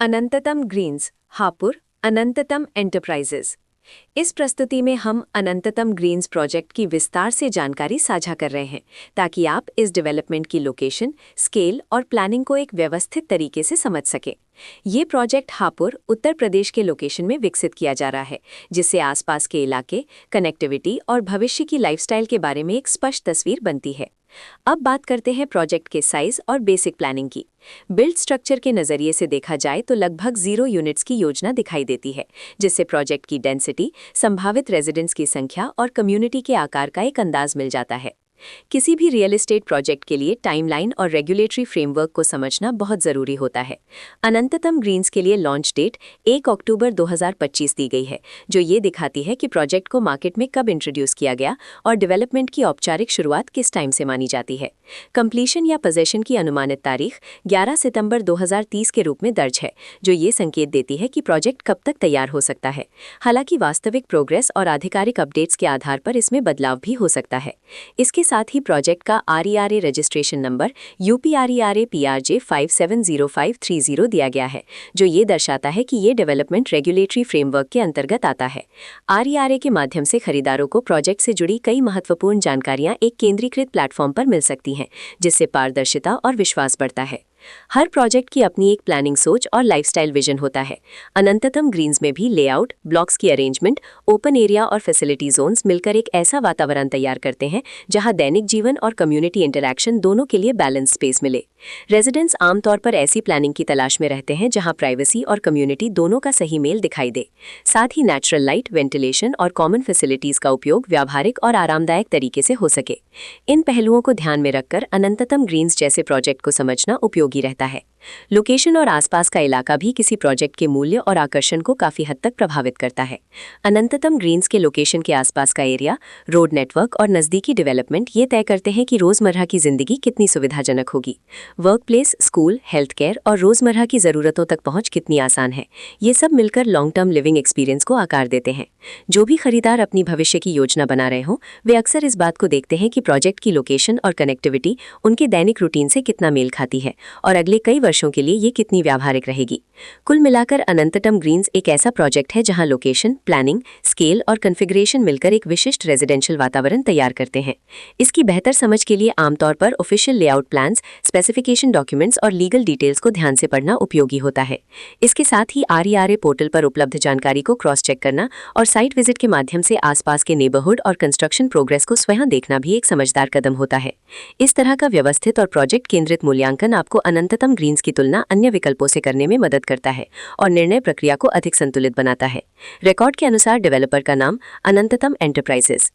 अनंततम Green's, Hapur, अनंततम enterprises. इस प्रस्तुति में हम अनंततम ग्रीन्स प्रोजेक्ट की विस्तार से जानकारी साझा कर रहे हैं ताकि आप इस डेवलपमेंट की लोकेशन, स्केल और प्लानिंग को एक व्यवस्थित तरीके से समझ सकें। ये प्रोजेक्ट हापुड़, उत्तर प्रदेश के लोकेशन में विकसित किया जा रहा है, जिससे आसपास के इलाके, कनेक्टिविटी और भविष्य की लाइफस्टाइल के बारे में एक स्पष्ट तस्वीर बनती है। अब बात करते हैं प्रोजेक्ट के साइज और बेसिक प्लानिंग की। बिल्ड स्ट्रक्चर के नज़रिए से देखा जाए तो लगभग 0 यूनिट्स की योजना दिखाई देती है, जिससे प्रोजेक्ट की डेंसिटी, संभावित रेजिडेंट्स की संख्या और कम्युनिटी के आकार का एक अंदाज मिल जाता है। किसी भी रियल एस्टेट प्रोजेक्ट के लिए टाइमलाइन और रेगुलेटरी फ्रेमवर्क को समझना बहुत ज़रूरी होता है। अनंततम ग्रीन्स के लिए लॉन्च डेट 1 अक्टूबर 2025 दी गई है, जो ये दिखाती है कि प्रोजेक्ट को मार्केट में कब इंट्रोड्यूस किया गया और डेवलपमेंट की औपचारिक शुरुआत किस टाइम से मानी जाती है। कंप्लीशन या पोजेशन की अनुमानित तारीख 11 सितंबर 2030 के रूप में दर्ज है, जो ये संकेत देती है कि प्रोजेक्ट कब तक तैयार हो सकता है। हालांकि वास्तविक प्रोग्रेस और आधिकारिक अपडेट्स के आधार पर इसमें बदलाव भी हो सकता है। इसके साथ ही प्रोजेक्ट का RERA registration number UPRERA PRJ 570530 दिया गया है, जो ये दर्शाता है कि ये डेवलपमेंट रेगुलेटरी फ्रेमवर्क के अंतर्गत आता है। RERA के माध्यम से खरीदारों को प्रोजेक्ट से जुड़ी कई महत्वपूर्ण जानकारियां एक केंद्रीकृत प्लेटफॉर्म पर मिल सकती हैं, जिससे पारदर्शिता और विश्वास बढ़ता है। हर प्रोजेक्ट की अपनी एक प्लानिंग सोच और लाइफस्टाइल विजन होता है। अनंततम ग्रीन्स में भी लेआउट, ब्लॉक्स की अरेंजमेंट, ओपन एरिया और फैसिलिटी जोन्स मिलकर एक ऐसा वातावरण तैयार करते हैं जहां दैनिक जीवन और कम्युनिटी इंटरैक्शन दोनों के लिए बैलेंस स्पेस मिले। रेजिडेंट्स आमतौर पर ऐसी प्लानिंग की तलाश में रहते हैं जहां प्राइवेसी और कम्युनिटी दोनों का सही मेल दिखाई दे। साथ ही नेचुरल लाइट, वेंटिलेशन और कॉमन फैसिलिटीज का उपयोग व्यावहारिक और आरामदायक तरीके से हो सके। इन पहलुओं को ध्यान में रखकर अनंततम ग्रीन्स जैसे प्रोजेक्ट को समझना उपयोगी रहता है। लोकेशन और आसपास का इलाका भी किसी प्रोजेक्ट के मूल्य और आकर्षण को काफी हद तक प्रभावित करता है। अनंततम ग्रीन्स के लोकेशन के आसपास का एरिया, रोड नेटवर्क और नज़दीकी डेवलपमेंट ये तय करते हैं कि रोजमर्रा की जिंदगी कितनी सुविधाजनक होगी। Work place, school, health care और रोजमर्रा की जरूरतों तक पहुंच कितनी आसान है, ये सब मिलकर लॉन्ग टर्म लिविंग एक्सपीरियंस को आकार देते हैं। जो भी खरीदार अपनी भविष्य की योजना बना रहे हों, वे अक्सर इस बात को देखते हैं कि प्रोजेक्ट की लोकेशन और कनेक्टिविटी उनके दैनिक रूटीन से कितना मेल खाती है और अगले कई वर्षों के लिए ये कितनी व्यावहारिक रहेगी। कुल मिलाकर अनंततम ग्रीन्स एक ऐसा प्रोजेक्ट है जहां लोकेशन, प्लानिंग, स्केल और कॉन्फ़िगरेशन मिलकर एक विशिष्ट रेजिडेंशियल वातावरण तैयार करते हैं। इसकी बेहतर समझ के लिए आमतौर पर official layout plans, specification documents और लीगल डिटेल्स को ध्यान से पढ़ना उपयोगी होता है। इसके साथ ही RERA पोर्टल पर उपलब्ध जानकारी को क्रॉस चेक करना और साइट विजिट के माध्यम से आसपास के नेबरहुड और कंस्ट्रक्शन प्रोग्रेस को स्वयं देखना भी एक समझदार कदम होता है। इस तरह का व्यवस्थित और प्रोजेक्ट केंद्रित मूल्यांकन आपको अनंततम ग्रीन्स की तुलना अन्य विकल्पों से करने में मदद करता है और निर्णय प्रक्रिया को अधिक संतुलित बनाता है। रिकॉर्ड के अनुसार डेवलपर का नाम अनंततम एंटरप्राइजेज।